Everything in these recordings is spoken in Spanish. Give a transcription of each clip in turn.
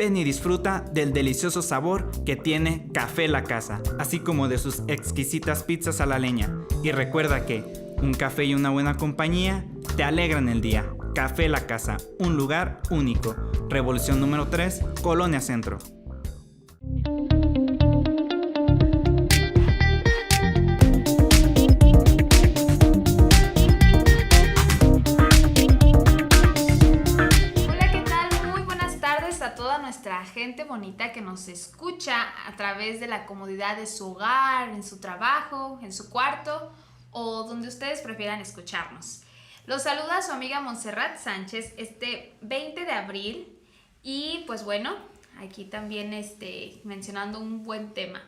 Ven y disfruta del delicioso sabor que tiene Café La Casa, así como de sus exquisitas pizzas a la leña. Y recuerda que un café y una buena compañía te alegran el día. Café La Casa, un lugar único. Revolución número 3, Colonia Centro. Nuestra gente bonita que nos escucha a través de la comodidad de su hogar, en su trabajo, en su cuarto o donde ustedes prefieran escucharnos. Los saluda su amiga Montserrat Sánchez este 20 de abril y pues bueno, aquí también mencionando un buen tema.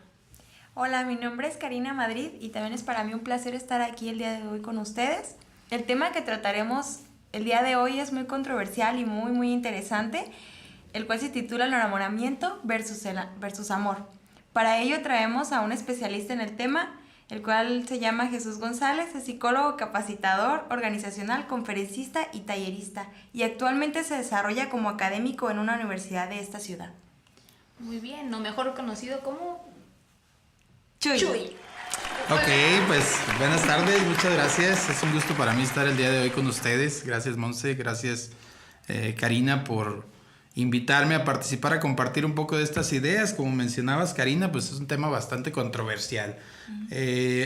Hola, mi nombre es Karina Madrid y también es para mí un placer estar aquí el día de hoy con ustedes. El tema que trataremos el día de hoy es muy controversial y muy interesante, el cual se titula El enamoramiento versus amor. Para ello traemos a un especialista en el tema, el cual se llama Jesús González, es psicólogo, capacitador, organizacional, conferencista y tallerista, y actualmente se desarrolla como académico en una universidad de esta ciudad. Muy bien, no mejor conocido como Chuy. Ok, pues buenas tardes, muchas gracias. Es un gusto para mí estar el día de hoy con ustedes. Gracias, Monse, gracias, Karina, por invitarme a participar, a compartir un poco de estas ideas. Como mencionabas, Karina, pues es un tema bastante controversial.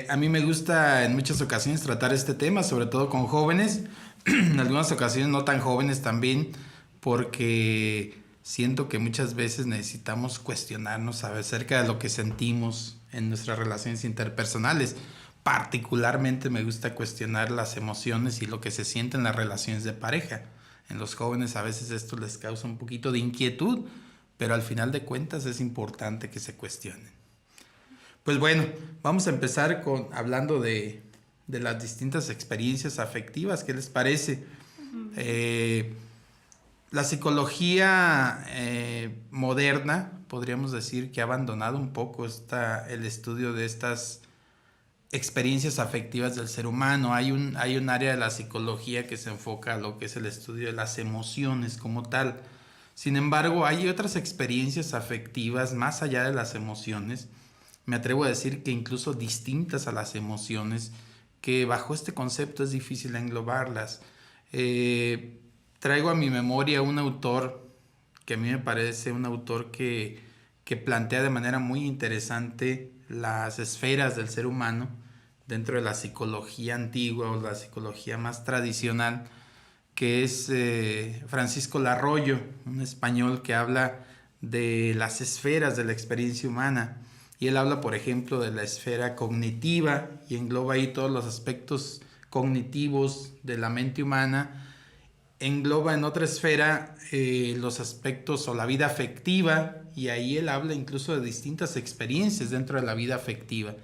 A mí me gusta en muchas ocasiones tratar este tema, sobre todo con jóvenes, en algunas ocasiones no tan jóvenes también, porque siento que muchas veces necesitamos cuestionarnos acerca de lo que sentimos en nuestras relaciones interpersonales. Particularmente me gusta cuestionar las emociones y lo que se siente en las relaciones de pareja. En los jóvenes a veces esto les causa un poquito de inquietud, pero al final de cuentas es importante que se cuestionen. Pues bueno, vamos a empezar hablando de las distintas experiencias afectivas. ¿Qué les parece? La psicología moderna, podríamos decir que ha abandonado un poco el estudio de estas experiencias afectivas del ser humano. Hay un área de la psicología que se enfoca a lo que es el estudio de las emociones como tal. Sin embargo, hay otras experiencias afectivas más allá de las emociones, me atrevo a decir que incluso distintas a las emociones, que bajo este concepto es difícil englobarlas. Traigo a mi memoria un autor que a mí me parece un autor que plantea de manera muy interesante las esferas del ser humano dentro de la psicología antigua o la psicología más tradicional, que es Francisco Larroyo, un español que habla de las esferas de la experiencia humana. Y él habla, por ejemplo, de la esfera cognitiva y engloba ahí todos los aspectos cognitivos de la mente humana. Engloba en otra esfera los aspectos o la vida afectiva, y ahí él habla incluso de distintas experiencias dentro de la vida afectiva,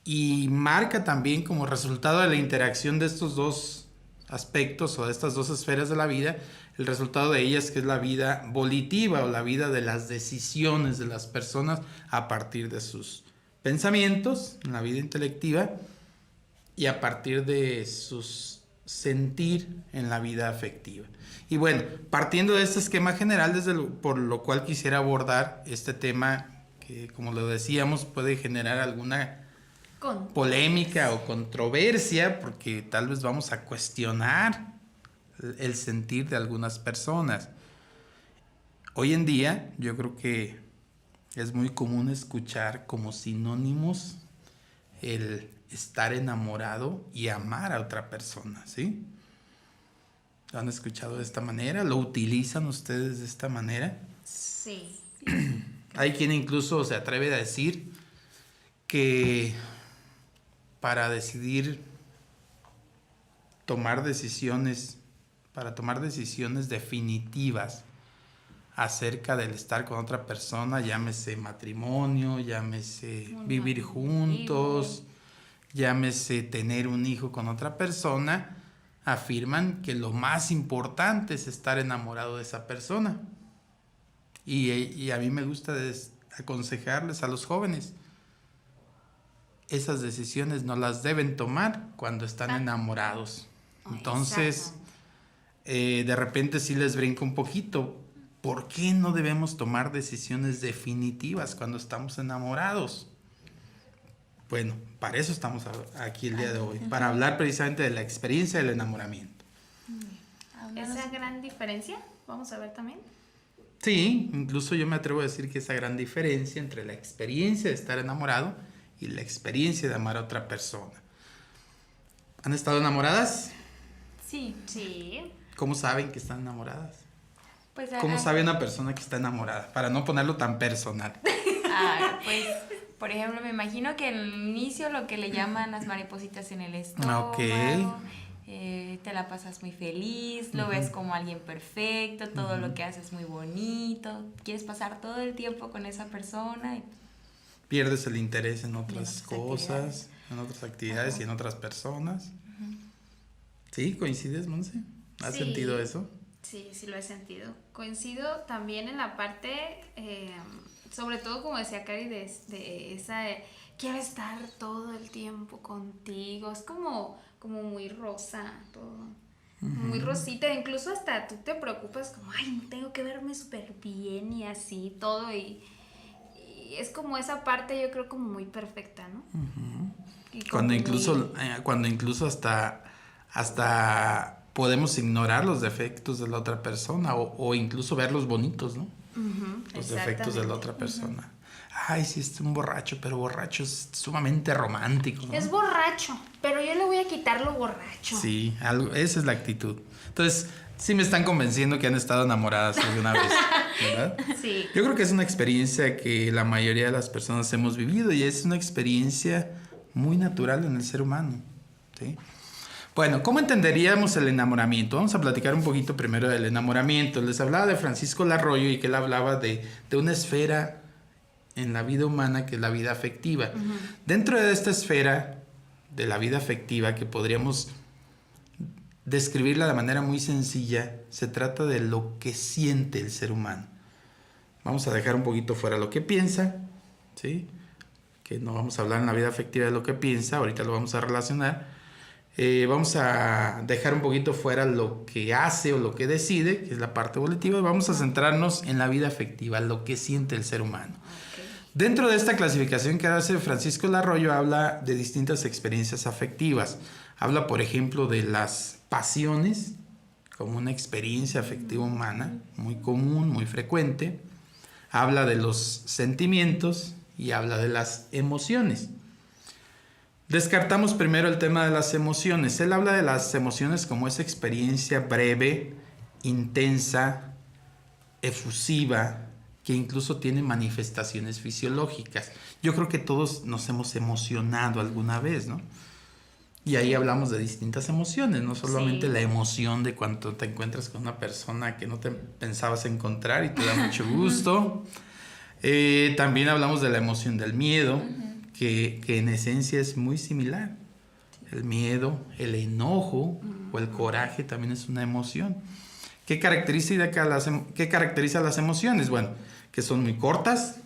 y marca también como resultado de la interacción de estos dos aspectos o de estas dos esferas de la vida, el resultado de ellas, que es la vida volitiva o la vida de las decisiones de las personas a partir de sus pensamientos en la vida intelectiva y a partir de sus sentir en la vida afectiva. Y bueno, partiendo de este esquema general, por lo cual quisiera abordar este tema que, como lo decíamos, puede generar alguna polémica o controversia, porque tal vez vamos a cuestionar el sentir de algunas personas. Hoy en día yo creo que es muy común escuchar como sinónimos el estar enamorado y amar a otra persona, ¿sí? ¿Lo han escuchado de esta manera? ¿Lo utilizan ustedes de esta manera? Sí. Hay quien incluso se atreve a decir que para tomar decisiones definitivas acerca del estar con otra persona, llámese matrimonio, llámese vivir juntos, llámese tener un hijo con otra persona, afirman que lo más importante es estar enamorado de esa persona. Y a mí me gusta aconsejarles a los jóvenes, esas decisiones no las deben tomar cuando están enamorados. Entonces, de repente sí les brinca un poquito ¿por qué no debemos tomar decisiones definitivas cuando estamos enamorados? Bueno, para eso estamos aquí el día de hoy, para hablar precisamente de la experiencia del enamoramiento. ¿Esa gran diferencia? Vamos a ver también. Sí, incluso yo me atrevo a decir que esa gran diferencia entre la experiencia de estar enamorado y la experiencia de amar a otra persona. ¿Han estado enamoradas? Sí. Sí. ¿Cómo saben que están enamoradas? Pues, ¿Cómo sabe una persona que está enamorada? Para no ponerlo tan personal. pues, por ejemplo, me imagino que en el inicio lo que le llaman las maripositas en el estómago. Ok. Te la pasas muy feliz, lo ves como alguien perfecto, todo lo que haces es muy bonito, quieres pasar todo el tiempo con esa persona. Pierdes el interés en otras otras cosas, en otras actividades y en otras personas. ¿Sí? ¿Coincides, Monse? ¿Has Sí. sentido eso? Sí, sí lo he sentido. Coincido también en la parte, sobre todo como decía Cari, de esa, quiero estar todo el tiempo contigo. Es como muy rosa todo. Muy rosita. Incluso hasta tú te preocupas como, ay, tengo que verme súper bien y así todo. Y es como esa parte yo creo como muy perfecta, ¿no? Y como Cuando incluso hasta podemos ignorar los defectos de la otra persona o incluso verlos bonitos, ¿no? Los defectos de la otra persona. Ay, sí, es un borracho, pero borracho es sumamente romántico, ¿no? Es borracho, pero yo le voy a quitar lo borracho. Sí, esa es la actitud. Entonces, sí me están convenciendo que han estado enamoradas alguna vez, ¿verdad? Sí. Yo creo que es una experiencia que la mayoría de las personas hemos vivido y es una experiencia muy natural en el ser humano, ¿sí? Bueno, ¿cómo entenderíamos el enamoramiento? Vamos a platicar un poquito primero del enamoramiento. Les hablaba de Francisco Larroyo y que él hablaba de una esfera en la vida humana que es la vida afectiva. Dentro de esta esfera de la vida afectiva, que podríamos describirla de manera muy sencilla, se trata de lo que siente el ser humano. Vamos a dejar un poquito fuera lo que piensa, ¿sí? Que no vamos a hablar en la vida afectiva de lo que piensa, ahorita lo vamos a relacionar. Vamos a dejar un poquito fuera lo que hace o lo que decide, que es la parte volitiva, y vamos a centrarnos en la vida afectiva, lo que siente el ser humano. Dentro de esta clasificación que hace Francisco Larroyo habla de distintas experiencias afectivas. Habla, por ejemplo, de las pasiones como una experiencia afectiva humana muy común, muy frecuente. Habla de los sentimientos y habla de las emociones. Descartamos primero el tema de las emociones. Él habla de las emociones como esa experiencia breve, intensa, efusiva, que incluso tiene manifestaciones fisiológicas. Yo creo que todos nos hemos emocionado alguna vez, ¿no? Y ahí hablamos de distintas emociones, no solamente la emoción de cuando te encuentras con una persona que no te pensabas encontrar y te da mucho gusto. También hablamos de la emoción del miedo, que en esencia es muy similar. El miedo, el enojo o el coraje también es una emoción. ¿Qué caracteriza las emociones? Bueno, que son muy cortas,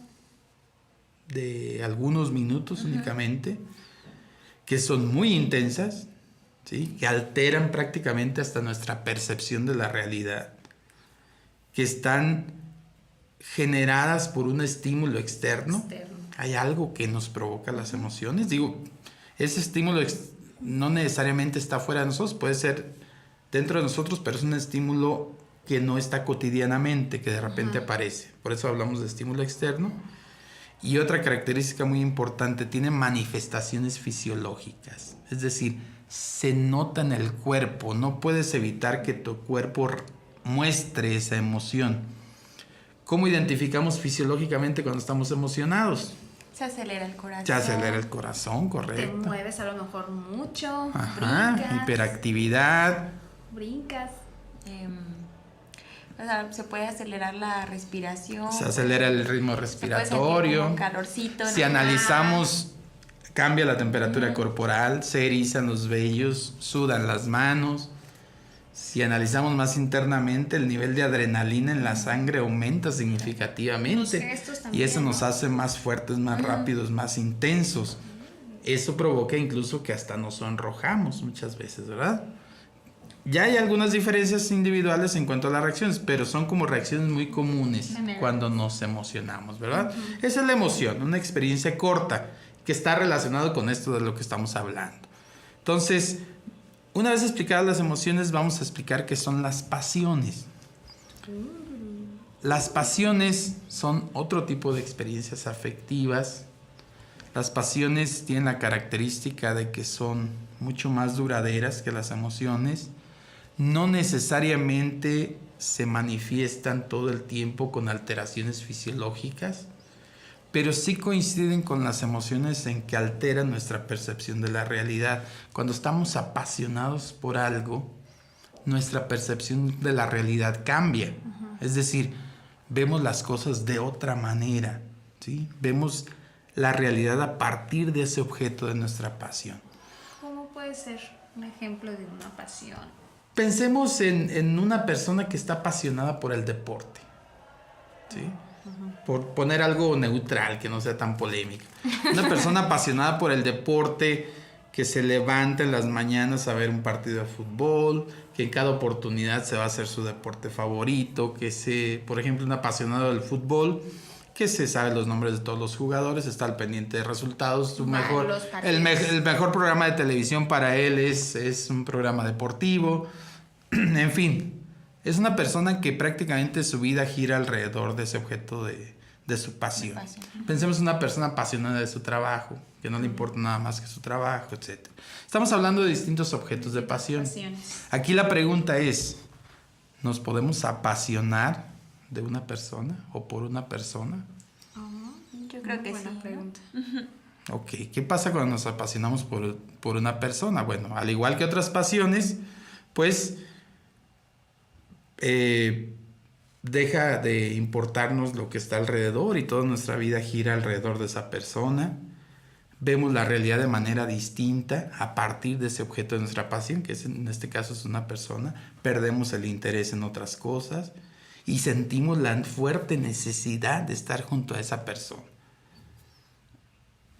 de algunos minutos únicamente, que son muy intensas, ¿sí? Que alteran prácticamente hasta nuestra percepción de la realidad, que están generadas por un estímulo externo. Hay algo que nos provoca las emociones. Digo, ese estímulo no necesariamente está fuera de nosotros, puede ser dentro de nosotros, pero es un estímulo que no está cotidianamente, que de repente aparece. Por eso hablamos de estímulo externo. Y otra característica muy importante, tiene manifestaciones fisiológicas. Es decir, se nota en el cuerpo. No puedes evitar que tu cuerpo muestre esa emoción. ¿Cómo identificamos fisiológicamente cuando estamos emocionados? Se acelera el corazón. Se acelera el corazón, correcto. Te mueves a lo mejor mucho, Ajá, brincas. hiperactividad. Brincas. O sea, se puede acelerar la respiración. Se acelera el ritmo respiratorio. Un calorcito. Si ¿no? analizamos, cambia la temperatura corporal, se erizan los vellos, sudan las manos. Si analizamos más internamente, el nivel de adrenalina en la sangre aumenta significativamente. Los gestos también, Y eso nos ¿no? hace más fuertes, más rápidos, más intensos. Eso provoca incluso que hasta nos sonrojamos muchas veces, ¿verdad? Ya hay algunas diferencias individuales en cuanto a las reacciones, pero son como reacciones muy comunes cuando nos emocionamos, ¿verdad? Esa es la emoción, una experiencia corta que está relacionado con esto de lo que estamos hablando. Entonces, una vez explicadas las emociones, vamos a explicar qué son las pasiones. Las pasiones son otro tipo de experiencias afectivas. Las pasiones tienen la característica de que son mucho más duraderas que las emociones. No necesariamente se manifiestan todo el tiempo con alteraciones fisiológicas, pero sí coinciden con las emociones en que alteran nuestra percepción de la realidad. Cuando estamos apasionados por algo, nuestra percepción de la realidad cambia. Es decir, vemos las cosas de otra manera, ¿sí? Vemos la realidad a partir de ese objeto de nuestra pasión. ¿Cómo puede ser un ejemplo de una pasión? Pensemos en una persona que está apasionada por el deporte, ¿sí? Por poner algo neutral, que no sea tan polémico. Una persona apasionada por el deporte, que se levanta en las mañanas a ver un partido de fútbol, que en cada oportunidad se va a hacer su deporte favorito, por ejemplo, un apasionado del fútbol, que se sabe los nombres de todos los jugadores, está al pendiente de resultados. El mejor programa de televisión para él es un programa deportivo. En fin, es una persona que prácticamente su vida gira alrededor de ese objeto de su pasión. Pensemos en una persona apasionada de su trabajo, que no le importa nada más que su trabajo, etc. Estamos hablando de distintos objetos de pasión. Aquí la pregunta es, ¿nos podemos apasionar de una persona o por una persona? Yo creo que sí. Pregunta. Ok, ¿qué pasa cuando nos apasionamos por una persona? Bueno, al igual que otras pasiones, pues deja de importarnos lo que está alrededor y toda nuestra vida gira alrededor de esa persona. Vemos la realidad de manera distinta a partir de ese objeto de nuestra pasión, que en este caso es una persona. Perdemos el interés en otras cosas y sentimos la fuerte necesidad de estar junto a esa persona.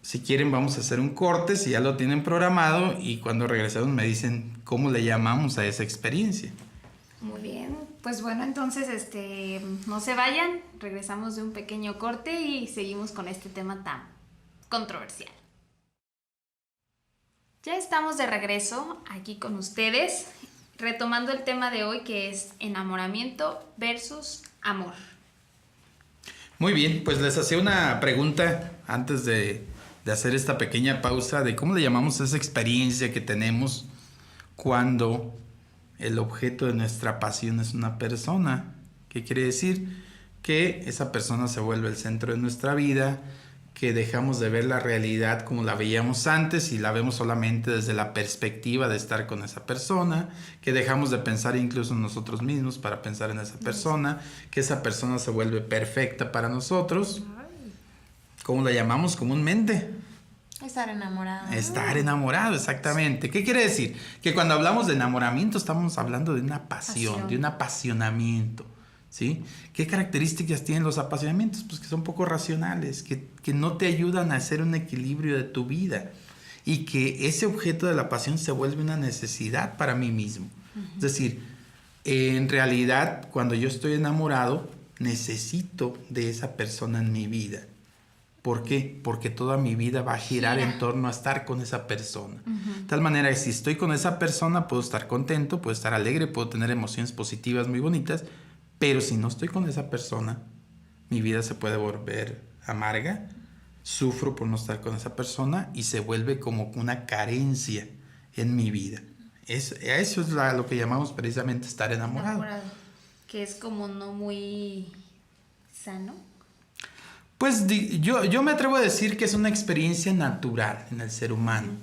Si quieren, vamos a hacer un corte, si ya lo tienen programado, y cuando regresemos me dicen cómo le llamamos a esa experiencia. Muy bien, pues bueno, entonces no se vayan, regresamos de un pequeño corte y seguimos con este tema tan controversial. Ya estamos de regreso aquí con ustedes, retomando el tema de hoy, que es enamoramiento versus amor. Muy bien, pues les hacía una pregunta antes de hacer esta pequeña pausa de cómo le llamamos a esa experiencia que tenemos cuando el objeto de nuestra pasión es una persona. ¿Qué quiere decir? Que esa persona se vuelve el centro de nuestra vida, que dejamos de ver la realidad como la veíamos antes y la vemos solamente desde la perspectiva de estar con esa persona, que dejamos de pensar incluso en nosotros mismos para pensar en esa persona, que esa persona se vuelve perfecta para nosotros. ¿Cómo la llamamos comúnmente? Estar enamorado. Estar enamorado, exactamente. ¿Qué quiere decir? Que cuando hablamos de enamoramiento estamos hablando de una pasión, de un apasionamiento, ¿sí? ¿Qué características tienen los apasionamientos? Pues que son poco racionales, que no te ayudan a hacer un equilibrio de tu vida y que ese objeto de la pasión se vuelve una necesidad para mí mismo. Es decir, en realidad, cuando yo estoy enamorado, necesito de esa persona en mi vida. ¿Por qué? Porque toda mi vida va a girar en torno a estar con esa persona. De tal manera que si estoy con esa persona, puedo estar contento, puedo estar alegre, puedo tener emociones positivas muy bonitas, pero si no estoy con esa persona, mi vida se puede volver amarga, sufro por no estar con esa persona y se vuelve como una carencia en mi vida. Eso es lo que llamamos precisamente estar enamorado. Que es como no muy sano. Pues yo me atrevo a decir que es una experiencia natural en el ser humano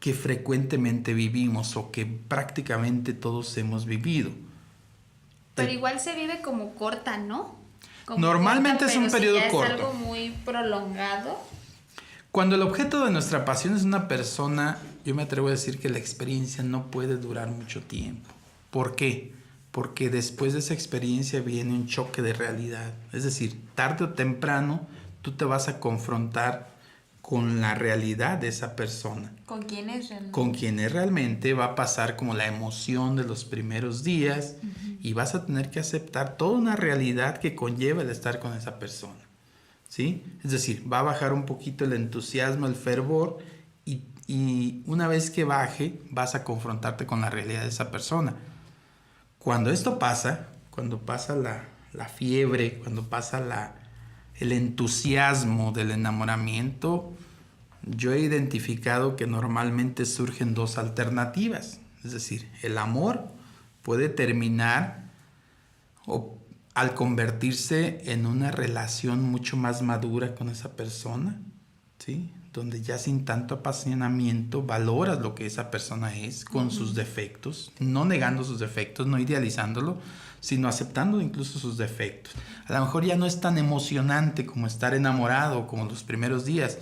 que frecuentemente vivimos o que prácticamente todos hemos vivido. Pero igual se vive como corta, ¿no? Como normalmente corta, es un periodo corto. Es algo muy prolongado. Cuando el objeto de nuestra pasión es una persona, yo me atrevo a decir que la experiencia no puede durar mucho tiempo. ¿Por qué? Porque después de esa experiencia viene un choque de realidad. Es decir, tarde o temprano tú te vas a confrontar con la realidad de esa persona. ¿Con quién es realmente? Con quien es realmente, va a pasar como la emoción de los primeros días y vas a tener que aceptar toda una realidad que conlleva el estar con esa persona, ¿sí? Es decir, va a bajar un poquito el entusiasmo, el fervor y una vez que baje vas a confrontarte con la realidad de esa persona. Cuando esto pasa, cuando pasa la fiebre, cuando pasa el entusiasmo del enamoramiento, yo he identificado que normalmente surgen dos alternativas. Es decir, el amor puede terminar al convertirse en una relación mucho más madura con esa persona, ¿sí? Donde ya sin tanto apasionamiento valoras lo que esa persona es con sus defectos, no negando sus defectos, no idealizándolo, sino aceptando incluso sus defectos. A lo mejor ya no es tan emocionante como estar enamorado, como los primeros días,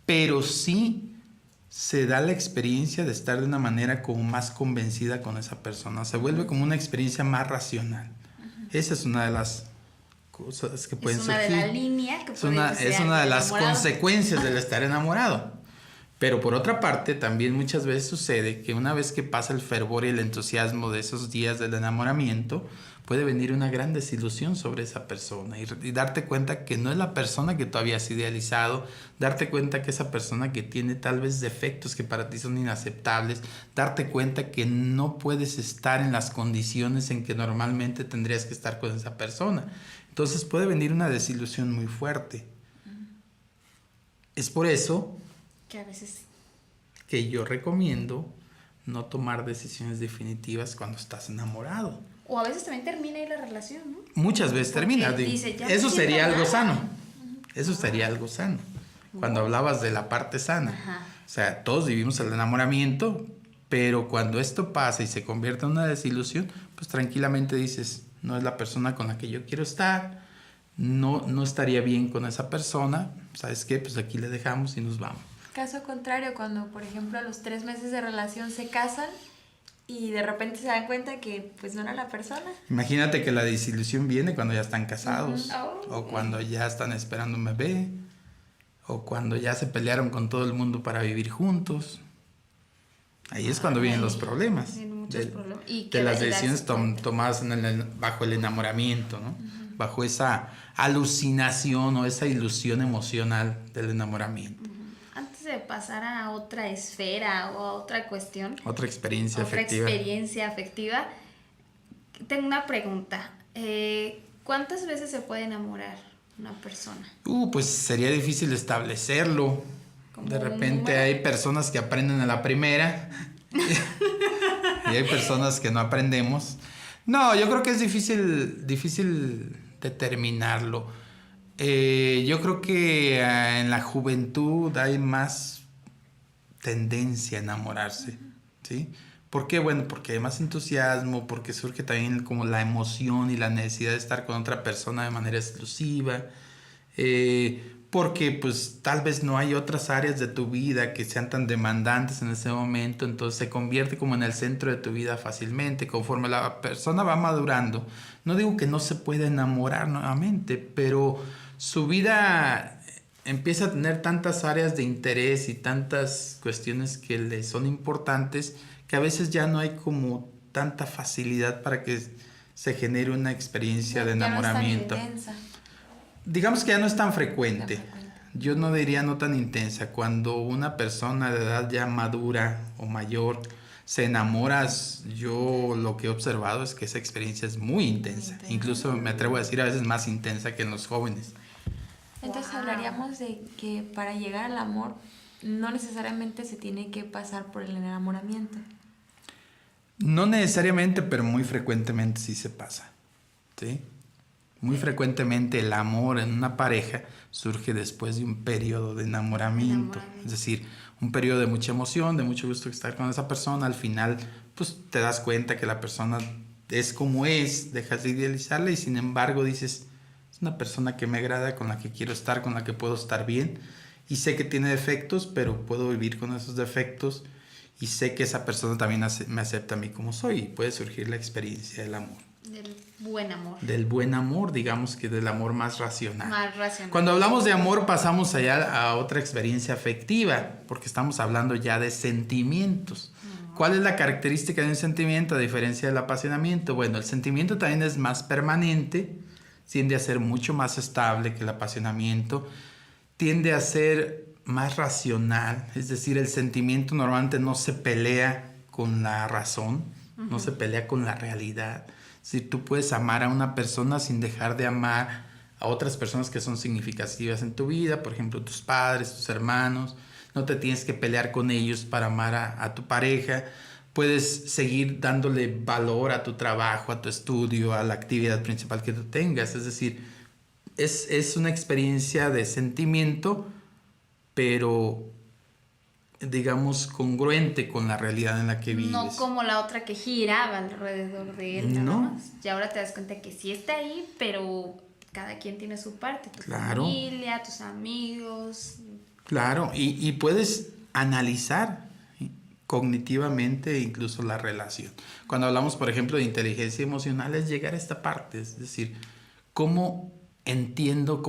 pero sí se da la experiencia de estar de una manera como más convencida con esa persona. Se vuelve como una experiencia más racional. Esa es una de las cosas que pueden surgir. Es una de las líneas que puede ser Es una de las enamorado. consecuencias del estar enamorado. Pero por otra parte, también muchas veces sucede que una vez que pasa el fervor y el entusiasmo de esos días del enamoramiento, puede venir una gran desilusión sobre esa persona y darte cuenta que no es la persona que tú habías idealizado, darte cuenta que esa persona que tiene tal vez defectos que para ti son inaceptables, darte cuenta que no puedes estar en las condiciones en que normalmente tendrías que estar con esa persona. Entonces puede venir una desilusión muy fuerte. Es por eso Que a veces que yo recomiendo no tomar decisiones definitivas cuando estás enamorado. o a veces también termina ahí la relación, ¿no? Muchas veces Porque termina. dice, ya Eso no sería siento algo nada. sano. Eso sería algo sano. Cuando hablabas de la parte sana. Ajá. O sea, todos vivimos el enamoramiento, pero cuando esto pasa y se convierte en una desilusión, pues tranquilamente dices, no es la persona con la que yo quiero estar, no estaría bien con esa persona, ¿sabes qué? Pues aquí le dejamos y nos vamos. Caso contrario, cuando por ejemplo a los 3 meses de relación se casan y de repente se dan cuenta que pues no era la persona. Imagínate que la desilusión viene cuando ya están casados, Oh. o cuando ya están esperando un bebé, o cuando ya se pelearon con todo el mundo para vivir juntos. Ahí es cuando vienen los problemas. Tienen muchos problemas. Y De que las darse decisiones cuenta. tomadas bajo el enamoramiento, ¿no? Bajo esa alucinación o esa ilusión emocional del enamoramiento. Antes de pasar a otra esfera o a otra cuestión, Otra experiencia otra afectiva. experiencia afectiva, tengo una pregunta. ¿Cuántas veces se puede enamorar una persona? Pues sería difícil establecerlo. Como De un repente número. hay personas que aprenden a la primera y hay personas que no aprendemos. No, yo creo que es difícil determinarlo. Yo creo que en la juventud hay más tendencia a enamorarse, ¿sí? ¿Por qué? Bueno, porque hay más entusiasmo, porque surge también como la emoción y la necesidad de estar con otra persona de manera exclusiva, porque pues tal vez no hay otras áreas de tu vida que sean tan demandantes en ese momento, entonces se convierte como en el centro de tu vida fácilmente, conforme la persona va madurando. No digo que no se pueda enamorar nuevamente, pero su vida empieza a tener tantas áreas de interés y tantas cuestiones que le son importantes que a veces ya no hay como tanta facilidad para que se genere una experiencia de enamoramiento. Ya no es tan intensa. Digamos que ya no es tan frecuente. Yo no diría no tan intensa. Cuando una persona de edad ya madura o mayor se enamora, yo lo que he observado es que esa experiencia es muy intensa. Incluso me atrevo a decir a veces más intensa que en los jóvenes. Entonces Wow. hablaríamos de que para llegar al amor no necesariamente se tiene que pasar por el enamoramiento. No necesariamente, pero muy frecuentemente sí se pasa, ¿sí? Muy frecuentemente el amor en una pareja surge después de un periodo de enamoramiento. Es decir, un periodo de mucha emoción, de mucho gusto estar con esa persona. Al final, pues te das cuenta que la persona es como es, dejas de idealizarla y sin embargo dices, es una persona que me agrada, con la que quiero estar, con la que puedo estar bien. Y sé que tiene defectos, pero puedo vivir con esos defectos. Y sé que esa persona también me acepta a mí como soy. Y puede surgir la experiencia del amor. Del buen amor. Del buen amor, digamos que del amor más racional. Más racional. Cuando hablamos de amor pasamos allá a otra experiencia afectiva, porque estamos hablando ya de sentimientos. ¿Cuál es la característica de un sentimiento a diferencia del apasionamiento? Bueno, el sentimiento también es más permanente, tiende a ser mucho más estable que el apasionamiento, tiende a ser más racional, es decir, el sentimiento normalmente no se pelea con la razón, no se pelea con la realidad. Si tú puedes amar a una persona sin dejar de amar a otras personas que son significativas en tu vida, por ejemplo, tus padres, tus hermanos, no te tienes que pelear con ellos para amar a tu pareja, puedes seguir dándole valor a tu trabajo, a tu estudio, a la actividad principal que tú tengas, es decir, es una experiencia de sentimiento, pero digamos, congruente con la realidad en la que vives. No como la otra que giraba alrededor de él, nada No. más. Y ahora te das cuenta que sí está ahí, pero cada quien tiene su parte. Tu Claro. familia, tus amigos. Claro, y puedes analizar cognitivamente incluso la relación. Cuando hablamos, por ejemplo, de inteligencia emocional, es llegar a esta parte, es decir, cómo entiendo,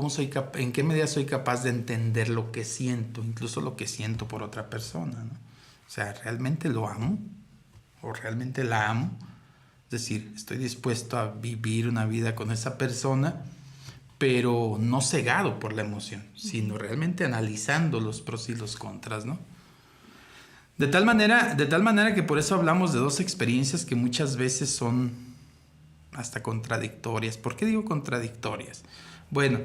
en qué medida soy capaz de entender lo que siento, incluso lo que siento por otra persona, ¿no? O sea, ¿realmente lo amo? ¿O realmente la amo? Es decir, estoy dispuesto a vivir una vida con esa persona, pero no cegado por la emoción, sino realmente analizando los pros y los contras, ¿no? De tal manera que por eso hablamos de dos experiencias que muchas veces son hasta contradictorias. ¿Por qué digo contradictorias? Bueno,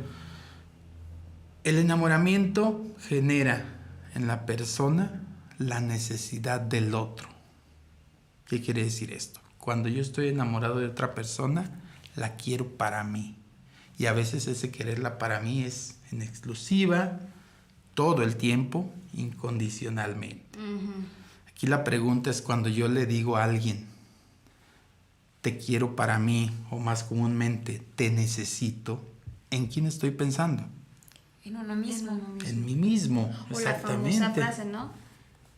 el enamoramiento genera en la persona la necesidad del otro. ¿Qué quiere decir esto? Cuando yo estoy enamorado de otra persona, la quiero para mí. Y a veces ese quererla para mí es en exclusiva, todo el tiempo, incondicionalmente. Aquí la pregunta es cuando yo le digo a alguien, te quiero para mí, o más comúnmente, te necesito, ¿en quién estoy pensando? En uno mismo. En mí mismo, O la exactamente. famosa frase, ¿no?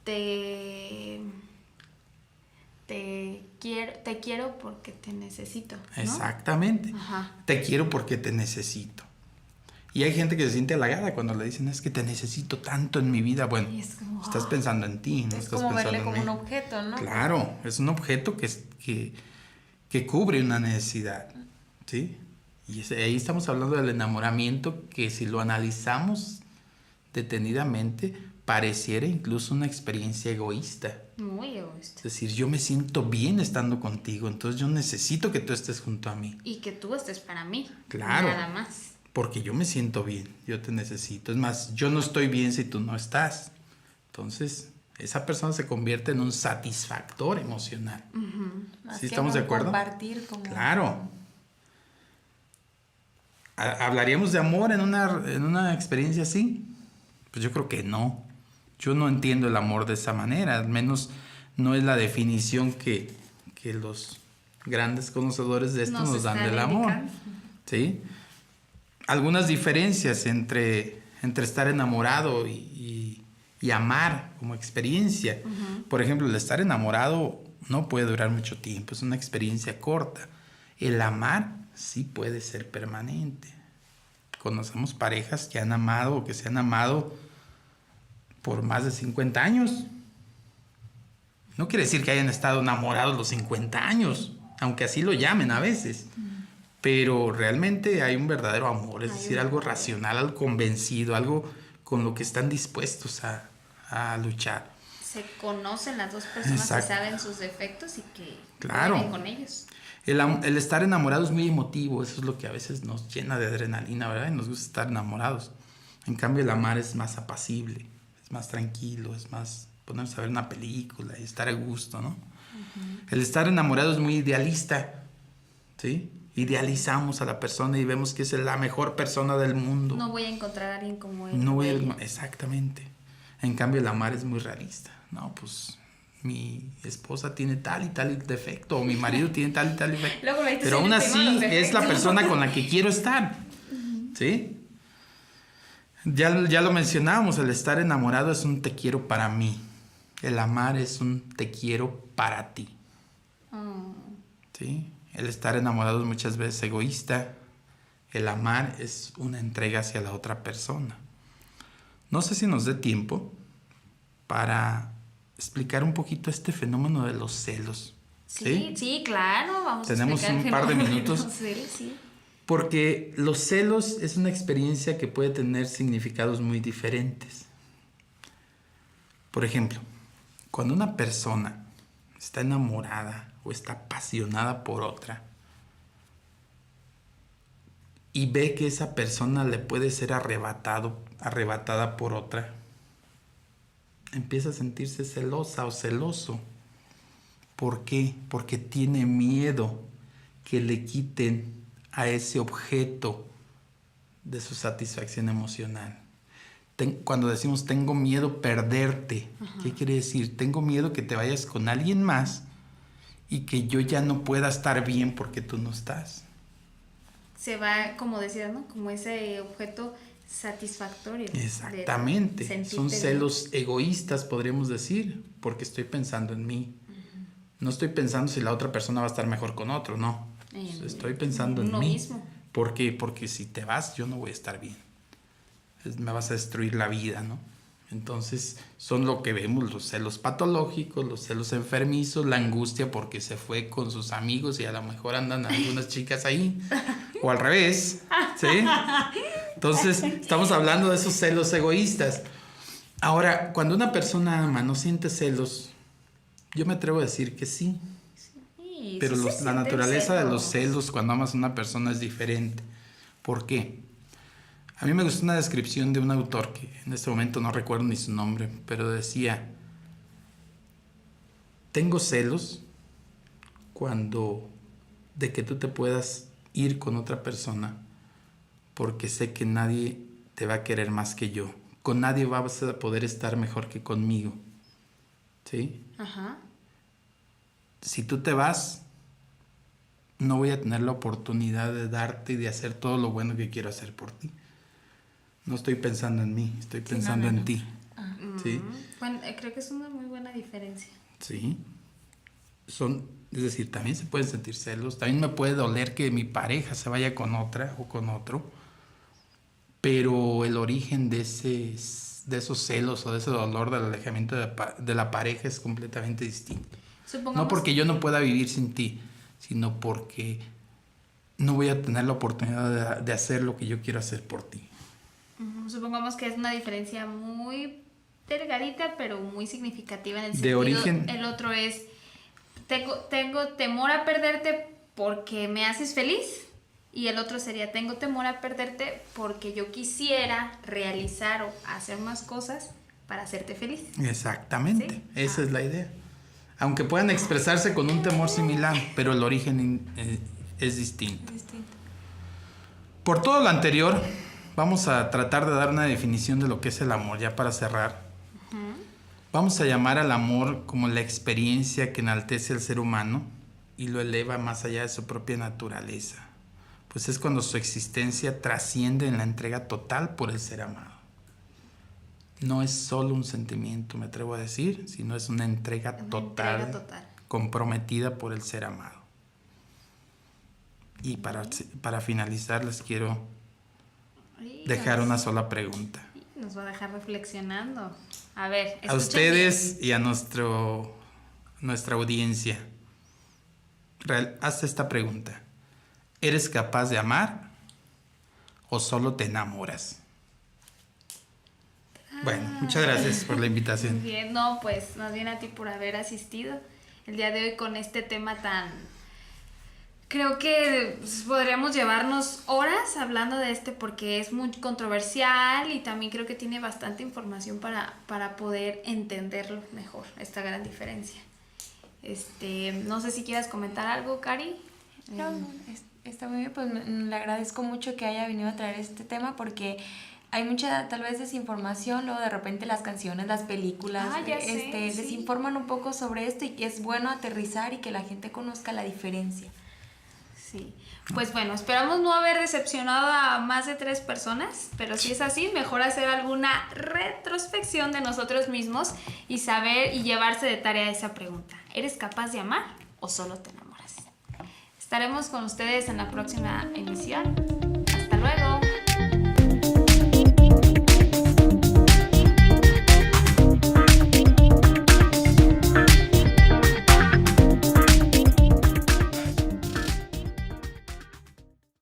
Te quiero porque te necesito, ¿no? Exactamente. Ajá. Te quiero porque te necesito. Y hay gente que se siente halagada cuando le dicen, es que te necesito tanto en mi vida. Bueno, Y es como, estás pensando en ti, no Es estás como pensando verle en como mí. un objeto, ¿no? Claro, es un objeto que cubre una necesidad, ¿sí? Y ahí estamos hablando del enamoramiento que si lo analizamos detenidamente pareciera incluso una experiencia egoísta. muy egoísta. Es decir, yo me siento bien estando contigo, entonces yo necesito que tú estés junto a mí. Y que tú estés para mí. Claro. Nada más. Porque yo me siento bien, yo te necesito. Es más, yo no estoy bien si tú no estás. Entonces, esa persona se convierte en un satisfactor emocional. Más ¿Sí que estamos no de acuerdo? compartir como... Claro. ¿Hablaríamos de amor en una experiencia así? Pues yo creo que no. Yo no entiendo el amor de esa manera. Al menos no es la definición que los grandes conocedores de esto nos dan están del amor. indicando. ¿Sí? Algunas diferencias entre estar enamorado y amar como experiencia. Por ejemplo, el estar enamorado no puede durar mucho tiempo, es una experiencia corta. El amar sí puede ser permanente. Conocemos parejas que han amado o que se han amado por más de 50 años. No quiere decir que hayan estado enamorados los 50 años, aunque así lo llamen a veces. Pero realmente hay un verdadero amor, es decir, algo racional, algo convencido, algo con lo que están dispuestos a luchar. Se conocen las dos personas Exacto. que saben sus defectos y que Claro. viven con ellos. El estar enamorado es muy emotivo, eso es lo que a veces nos llena de adrenalina, ¿verdad? Y nos gusta estar enamorados. En cambio, el amar es más apacible, es más tranquilo, es más ponerse a ver una película y estar a gusto, ¿no? El estar enamorado es muy idealista, ¿sí? Idealizamos a la persona y vemos que es la mejor persona del mundo. No voy a encontrar a alguien como él. No o voy a- ella. Exactamente. En cambio, el amar es muy realista. No, pues mi esposa tiene tal y tal defecto, o mi marido tiene tal y tal defecto. Luego le dices, Pero aún "Eres primo así de los es la defectos". persona con la que quiero estar. ¿Sí? Ya lo mencionábamos, el estar enamorado es un te quiero para mí. El amar es un te quiero para ti. Mm. ¿Sí? el estar enamorado es muchas veces egoísta. El amar es una entrega hacia la otra persona. No sé si nos dé tiempo para explicar un poquito este fenómeno de los celos. Sí, claro, vamos Tenemos a explicar un par de fenómeno minutos. los celos, sí. Porque los celos es una experiencia que puede tener significados muy diferentes. Por ejemplo, cuando una persona está enamorada o está apasionada por otra y ve que esa persona le puede ser arrebatada por otra, empieza a sentirse celosa o celoso. ¿Por qué? Porque tiene miedo que le quiten a ese objeto de su satisfacción emocional. Cuando decimos tengo miedo perderte, ¿qué quiere decir? Tengo miedo que te vayas con alguien más y que yo ya no pueda estar bien porque tú no estás. Se va, como decías, ¿no? Como ese objeto satisfactorio. Exactamente. Son celos egoístas, podríamos decir, porque estoy pensando en mí. No estoy pensando si la otra persona va a estar mejor con otro, no. Estoy pensando en mí. Mismo. ¿Por qué? Porque si te vas, yo no voy a estar bien. Me vas a destruir la vida, ¿no? Entonces, son lo que vemos, los celos patológicos, los celos enfermizos, la angustia porque se fue con sus amigos y a lo mejor andan algunas chicas ahí. O al revés, ¿sí? Entonces, estamos hablando de esos celos egoístas. Ahora, cuando una persona ama, no siente celos, yo me atrevo a decir que sí. Sí, Pero sí la naturaleza de los celos cuando amas a una persona es diferente. ¿Por qué? A mí me gustó una descripción de un autor que en este momento no recuerdo ni su nombre, pero decía: tengo celos de que tú te puedas ir con otra persona porque sé que nadie te va a querer más que yo. Con nadie vas a poder estar mejor que conmigo. ¿Sí? Ajá. Si tú te vas, no voy a tener la oportunidad de darte y de hacer todo lo bueno que quiero hacer por ti. No estoy pensando en mí, estoy pensando en ti. ¿Sí? Bueno, creo que es una muy buena diferencia. Sí. Es decir, también se pueden sentir celos. También me puede doler que mi pareja se vaya con otra o con otro. Pero el origen de esos celos o de ese dolor del alejamiento de la pareja es completamente distinto. No porque yo no pueda vivir sin ti, sino porque no voy a tener la oportunidad de hacer lo que yo quiero hacer por ti. Supongamos que es una diferencia muy delgadita, pero muy significativa en el sentido. De origen. El otro es, tengo temor a perderte porque me haces feliz. Y el otro sería, tengo temor a perderte porque yo quisiera realizar o hacer más cosas para hacerte feliz. Exactamente, ¿Sí? Esa es la idea. Aunque puedan expresarse con un temor similar, pero el origen es distinto. Por todo lo anterior, vamos a tratar de dar una definición de lo que es el amor, ya para cerrar. Vamos a llamar al amor como la experiencia que enaltece al ser humano y lo eleva más allá de su propia naturaleza. Pues es cuando su existencia trasciende en la entrega total por el ser amado. No es solo un sentimiento, me atrevo a decir, sino es una entrega total, comprometida por el ser amado. Y para finalizar les quiero dejar una sola pregunta. Nos va a dejar reflexionando. A ver, a ustedes bien. Y a nuestra audiencia. Haz esta pregunta. ¿Eres capaz de amar o solo te enamoras? Bueno, muchas gracias por la invitación. Muy bien, no, pues más bien a ti por haber asistido el día de hoy con este tema tan... Creo que podríamos llevarnos horas hablando de porque es muy controversial y también creo que tiene bastante información para poder entenderlo mejor, esta gran diferencia. No sé si quieras comentar algo, Cari. No, está muy bien, pues le agradezco mucho que haya venido a traer este tema porque hay mucha tal vez desinformación, luego de repente las canciones, las películas desinforman un poco sobre esto y es bueno aterrizar y que la gente conozca la diferencia. Sí, pues bueno, esperamos no haber decepcionado a más de 3 personas, pero si es así, mejor hacer alguna retrospección de nosotros mismos y saber y llevarse de tarea esa pregunta. ¿Eres capaz de amar o solo te enamoras? Estaremos con ustedes en la próxima emisión.